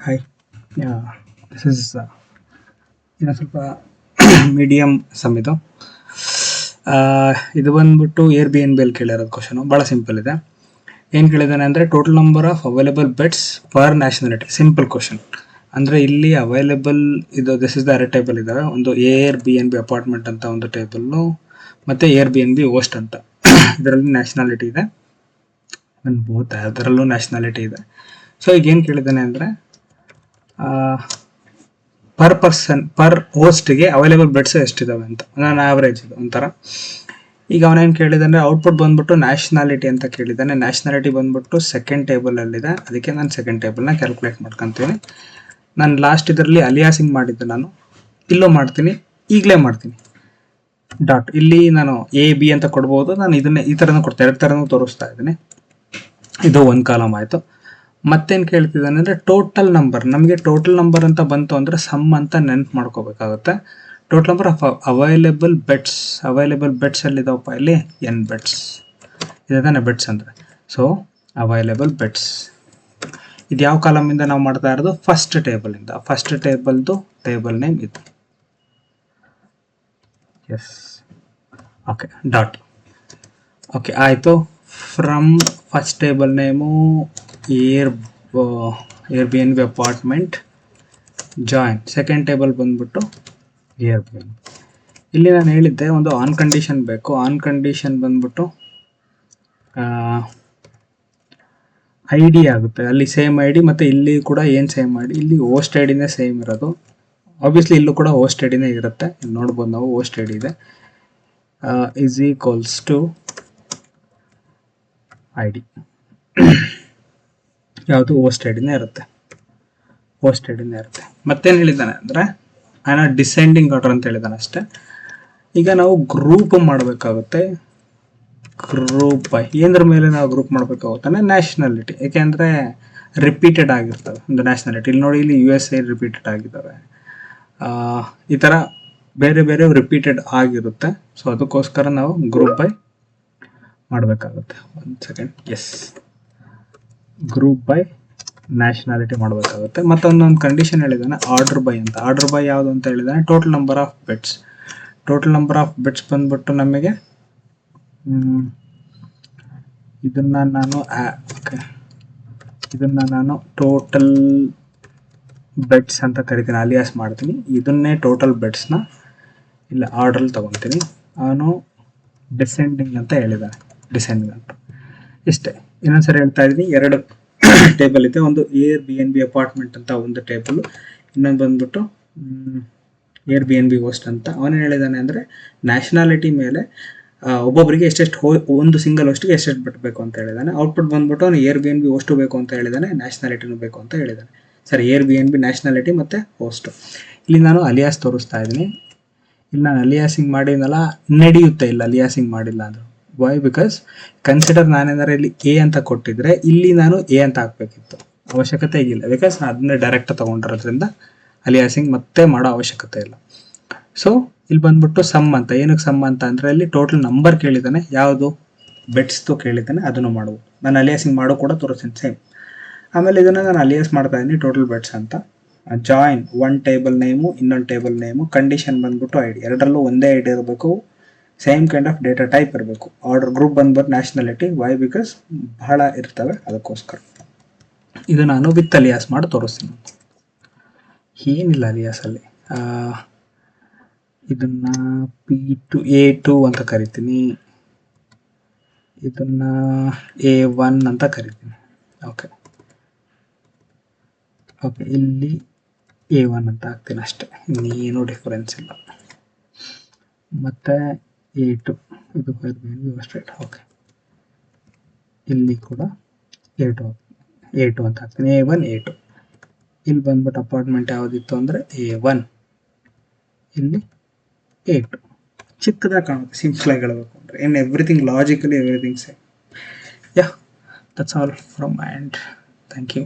Hi, this is ಇನ್ನು ಸ್ವಲ್ಪ medium some ಇದು. ಇದು ಬಂದ್ಬಿಟ್ಟು ಏರ್ ಬಿ ಎನ್ ಬಿ ಅಲ್ಲಿ ಕೇಳಿರೋದು ಕ್ವಶನು. ಭಾಳ ಸಿಂಪಲ್ ಇದೆ. ಏನು ಕೇಳಿದ್ದಾನೆ ಅಂದರೆ total number of available beds per nationality. Simple question. ಅಂದರೆ ಇಲ್ಲಿ ಅವೈಲೇಬಲ್ ಇದು ದಿಸ್ ಇಸ್ ದ ಅರೆ ಟೇಬಲ್ ಇದ್ದಾವೆ. ಒಂದು air B N B apartment ಅಂತ ಒಂದು ಟೇಬಲ್ಲು, ಮತ್ತು air B N B host ಅಂತ. ಇದರಲ್ಲಿ ನ್ಯಾಷನಾಲಿಟಿ ಇದೆ, ಬೋತ್ ಅದರಲ್ಲೂ ನ್ಯಾಷನಾಲಿಟಿ ಇದೆ. ಸೊ ಈಗ ಏನು ಕೇಳಿದ್ದಾನೆ ಅಂದರೆ ಪರ್ ಪರ್ಸನ್ ಪರ್ ಹೋಸ್ಟ್ಗೆ ಅವೈಲೇಬಲ್ ಬೆಡ್ಸ್ ಎಷ್ಟಿದಾವೆ ಅಂತ, ನಾನು ಆವ್ರೇಜ್ ಇದು ಒಂಥರ. ಈಗ ಅವನೇನು ಕೇಳಿದ್ದಾನೆ, ಔಟ್ಪುಟ್ ಬಂದ್ಬಿಟ್ಟು ನ್ಯಾಷನಾಲಿಟಿ ಅಂತ ಕೇಳಿದ್ದಾನೆ. ನ್ಯಾಷನಾಲಿಟಿ ಬಂದ್ಬಿಟ್ಟು ಸೆಕೆಂಡ್ ಟೇಬಲಲ್ಲಿದೆ, ಅದಕ್ಕೆ ನಾನು ಸೆಕೆಂಡ್ ಟೇಬಲ್ನ ಕ್ಯಾಲ್ಕುಲೇಟ್ ಮಾಡ್ಕೊತೀನಿ. ನಾನು ಲಾಸ್ಟ್ ಇದರಲ್ಲಿ ಅಲಿಯಾಸಿಂಗ್ ಮಾಡಿದ್ದೆ, ನಾನು ಇಲ್ಲೂ ಮಾಡ್ತೀನಿ, ಈಗಲೇ ಮಾಡ್ತೀನಿ. ಡಾಟ್ ಇಲ್ಲಿ ನಾನು ಎ ಬಿ ಅಂತ ಕೊಡ್ಬೋದು, ನಾನು ಇದನ್ನೇ ಈ ಥರನೂ ಕೊಡ್ತೀನಿ, ಎರಡು ಥರನೂ ತೋರಿಸ್ತಾ ಇದ್ದೀನಿ. ಇದು ಒಂದು ಕಾಲಮ್ ಆಯಿತು. ಮತ್ತೇನು ಕೇಳ್ತಿದ್ದಾನೆ ಅಂದರೆ ಟೋಟಲ್ ನಂಬರ್. ನಮಗೆ ಟೋಟಲ್ ನಂಬರ್ ಅಂತ ಬಂತು ಅಂದರೆ ಸಮ್ ಅಂತ ನೆನ್ಪು ಮಾಡ್ಕೋಬೇಕಾಗುತ್ತೆ. Total number of available beds ಎಲ್ಲಿದಾವಪ್ಪ, ಇಲ್ಲಿ ಎನ್ ಬೆಡ್ಸ್ ಇದೆ ತಾನೆ, ಬೆಡ್ಸ್ ಅಂದರೆ. ಸೊ ಅವೈಲೇಬಲ್ ಬೆಡ್ಸ್ ಇದು ಯಾವ ಕಾಲಮಿಂದ ನಾವು ಮಾಡ್ತಾ ಇರೋದು, ಫಸ್ಟ್ ಟೇಬಲಿಂದ. ಫಸ್ಟ್ ಟೇಬಲ್ದು ಟೇಬಲ್ ನೇಮ್ ಇದು. Yes, okay, dot. ಓಕೆ ಆಯಿತು. From first table name air B N B apartment join. Second table ಬಂದ್ಬಿಟ್ಟು ಏರ್ ಬಿ ಎನ್. ಇಲ್ಲಿ ನಾನು ಹೇಳಿದ್ದೆ ಒಂದು ಆನ್ ಕಂಡೀಷನ್ ಬೇಕು. ಆನ್ ಕಂಡೀಷನ್ ಬಂದ್ಬಿಟ್ಟು ಐ ಡಿ ಆಗುತ್ತೆ, ಅಲ್ಲಿ ಸೇಮ್ ಐ ಡಿ, ಮತ್ತು ಇಲ್ಲಿ ಕೂಡ ಏನು ಸೇಮ್ ಐ ಡಿ, ಇಲ್ಲಿ ಹೋಸ್ಟ್ ಐ ಡಿನೇ ಸೇಮ್ ಇರೋದು. ಆಬ್ವಿಯಸ್ಲಿ ಇಲ್ಲೂ ಕೂಡ ಹೋಸ್ಟ್ ಐ ಡಿನೇ ಇರುತ್ತೆ, ಇಲ್ಲಿ ನೋಡ್ಬೋದು ನಾವು ಹೋಸ್ಟ್ ಐ ಡಿ ಇದೆ. Is equals to I D, ಯಾವುದು ಹೋಸ್ಟ್ ಐ ಡಿನೇ ಇರುತ್ತೆ, ಹೋಸ್ಟ್ ಐ ಡಿನೇ ಇರುತ್ತೆ. ಮತ್ತೇನು ಹೇಳಿದ್ದಾನೆ ಅಂದರೆ ಡಿಸೆಂಡಿಂಗ್ ಆರ್ಡರ್ ಅಂತ ಹೇಳಿದ್ದಾನೆ ಅಷ್ಟೇ. ಈಗ ನಾವು ಗ್ರೂಪ್ ಮಾಡಬೇಕಾಗುತ್ತೆ. ಗ್ರೂಪ್ ಬೈ ಏನರ ಮೇಲೆ ನಾವು ಗ್ರೂಪ್ ಮಾಡಬೇಕಾಗುತ್ತೆ, ನ್ಯಾಷನಾಲಿಟಿ. ಏಕೆಂದರೆ ರಿಪೀಟೆಡ್ ಆಗಿರ್ತವೆ ಒಂದು ನ್ಯಾಷನಾಲಿಟಿ. ಇಲ್ಲಿ ನೋಡಿ, ಇಲ್ಲಿ ಯು ಎಸ್ ಎ ರಿಪೀಟೆಡ್ ಆಗಿದ್ದಾವೆ, ಈ ಥರ ಬೇರೆ ಬೇರೆ ರಿಪೀಟೆಡ್ ಆಗಿರುತ್ತೆ. ಸೊ ಅದಕ್ಕೋಸ್ಕರ ನಾವು ಗ್ರೂಪ್ ಬೈ ಮಾಡಬೇಕಾಗುತ್ತೆ. ಒಂದು second. Yes, group by nationality ಮಾಡಬೇಕಾಗುತ್ತೆ. ಮತ್ತೊಂದೊಂದು ಕಂಡೀಷನ್ ಹೇಳಿದ್ದಾನೆ ಆರ್ಡರ್ ಬೈ ಅಂತ. ಆರ್ಡರ್ ಬೈ ಯಾವುದು ಅಂತ ಹೇಳಿದ್ದಾನೆ, total number of beds. Total number of beds ಬಂದ್ಬಿಟ್ಟು ನಮಗೆ ಇದನ್ನು ನಾನು ಟೋಟಲ್ ಬೆಡ್ಸ್ ಅಂತ ಕರಿತೀನಿ, ಅಲಿಯಾಸ್ ಮಾಡ್ತೀನಿ. ಇದನ್ನೇ ಟೋಟಲ್ ಬೆಡ್ಸ್ನ ಇಲ್ಲ ಆರ್ಡ್ರಲ್ಲಿ ತೊಗೊತೀನಿ. ಅವನು ಡಿಸೆಂಡಿಂಗ್ ಅಂತ ಹೇಳಿದ್ದಾನೆ, ಡಿಸೆಂಡಿಂಗ್ ಅಂತ. ಇಷ್ಟೇ. ಇನ್ನೊಂದ್ಸರಿ ಹೇಳ್ತಾ ಇದ್ದೀನಿ, ಎರಡು ಟೇಬಲ್ ಇದೆ. ಒಂದು air B N B apartment ಅಂತ ಒಂದು ಟೇಬಲ್, ಇನ್ನೊಂದು ಬಂದ್ಬಿಟ್ಟು air B N B host ಅಂತ. ಅವನೇನು ಹೇಳಿದ್ದಾನೆ ಅಂದರೆ ನ್ಯಾಷನಾಲಿಟಿ ಮೇಲೆ ಒಬ್ಬೊಬ್ಬರಿಗೆ ಎಷ್ಟೆಷ್ಟು ಒಂದು ಸಿಂಗಲ್ ಹೋಸ್ಟ್ಗೆ ಎಷ್ಟೆಷ್ಟು ಬಿಡಬೇಕು ಅಂತ ಹೇಳಿದ್ದಾನೆ. ಔಟ್ಪುಟ್ ಬಂದ್ಬಿಟ್ಟು ಅವನು air B N B host ಬೇಕು ಅಂತ ಹೇಳಿದ್ದಾನೆ, ನ್ಯಾಷನಾಲಿಟಿನೂ ಬೇಕು ಅಂತ ಹೇಳಿದ್ದಾನೆ. ಸರಿ, air B N B, nationality ಮತ್ತು ಹೋಸ್ಟು. ಇಲ್ಲಿ ನಾನು ಅಲಿಯಾಸ್ ತೋರಿಸ್ತಾ ಇದ್ದೀನಿ. ಇಲ್ಲಿ ನಾನು ಅಲಿಯಾಸಿಂಗ್ ಮಾಡಿದ್ನಲ್ಲ, ನಡೆಯುತ್ತೆ. ಇಲ್ಲ ಅಲಿಯಾಸಿಂಗ್ ಮಾಡಿಲ್ಲ ಅಂದರು. ವೈ? ಬಿಕಾಸ್ ಕನ್ಸಿಡರ್ ನಾನೇನಾರು ಇಲ್ಲಿ ಎ ಅಂತ ಕೊಟ್ಟಿದ್ರೆ ಇಲ್ಲಿ ನಾನು ಎ ಅಂತ ಹಾಕಬೇಕಿತ್ತು, ಅವಶ್ಯಕತೆ ಇಲ್ಲ. ಬಿಕಾಸ್ ನಾನು ಅದನ್ನೇ ಡೈರೆಕ್ಟ್ ತೊಗೊಂಡಿರೋದ್ರಿಂದ ಅಲಿಯಾಸಿಂಗ್ ಮತ್ತೆ ಮಾಡೋ ಅವಶ್ಯಕತೆ ಇಲ್ಲ. ಸೊ ಇಲ್ಲಿ ಬಂದ್ಬಿಟ್ಟು ಸಮ್ ಅಂತ. ಏನಕ್ಕೆ ಸಮ್ ಅಂತ ಅಂದರೆ ಇಲ್ಲಿ ಟೋಟಲ್ ನಂಬರ್ ಕೇಳಿದ್ದಾನೆ, ಯಾವುದು ಬೆಡ್ಸ್ದು ಕೇಳಿದ್ದಾನೆ, ಅದನ್ನು ಮಾಡ್ಬೋದು. ನಾನು ಅಲಿಯಾಸಿಂಗ್ ಮಾಡೋ ಕೂಡ ತೋರಿಸ್ತೀನಿ ಸೇಮ್. ಆಮೇಲೆ ಇದನ್ನು ನಾನು ಅಲಿಯಾಸ್ ಮಾಡ್ತಾ ಇದ್ದೀನಿ ಟೋಟಲ್ ಬೆಡ್ಸ್ ಅಂತ. ಜಾಯಿನ್ ಒನ್ ಟೇಬಲ್ ನೇಮು, ಇನ್ನೊಂದು ಟೇಬಲ್ ನೇಮು, ಕಂಡೀಷನ್ ಬಂದ್ಬಿಟ್ಟು ಐ ಡಿ. ಎರಡರಲ್ಲೂ ಒಂದೇ ಐ ಡಿ ಇರಬೇಕು, same kind of data type ಇರಬೇಕು. ಆರ್ಡರ್ ಗ್ರೂಪ್ ಬಂದ್ಬಿಟ್ಟು ನ್ಯಾಷನಾಲಿಟಿ. ವೈ? ಬಿಕಾಸ್ ಬಹಳ ಇರ್ತವೆ, ಅದಕ್ಕೋಸ್ಕರ. ಇದು ನಾನು ವಿತ್ ಅಲಿಯಾಸ್ ಮಾಡಿ ತೋರಿಸ್ತೀನಿ. ಏನಿಲ್ಲ ಅಲಿಯಾಸಲ್ಲಿ. ಇದನ್ನು P2 A2 ಅಂತ ಕರಿತೀನಿ, ಇದನ್ನು A1 ಅಂತ ಕರಿತೀನಿ. ಓಕೆ, ಇಲ್ಲಿ A1 ಅಂತ ಹಾಕ್ತೀನಿ ಅಷ್ಟೇ, ಇನ್ನೇನು ಡಿಫ್ರೆನ್ಸ್ ಇಲ್ಲ. ಮತ್ತು A2 ಇದು ಸ್ಟ್ರೇಟ್. ಓಕೆ, ಇಲ್ಲಿ ಕೂಡ A2 ಅಂತ ಹಾಕ್ತೀನಿ. A1 A2. ಇಲ್ಲಿ ಬಂದ್ಬಿಟ್ಟು ಅಪಾರ್ಟ್ಮೆಂಟ್ ಯಾವುದಿತ್ತು ಅಂದರೆ A1, ಇಲ್ಲಿ A2. ಚಿಕ್ಕದಾಗಿ ಕಾಣುತ್ತೆ, ಸಿಂಪಲಾಗಿ ಹೇಳಬೇಕು ಅಂದರೆ. In everything logically everything same. Yeah, that's all from my end. Thank you.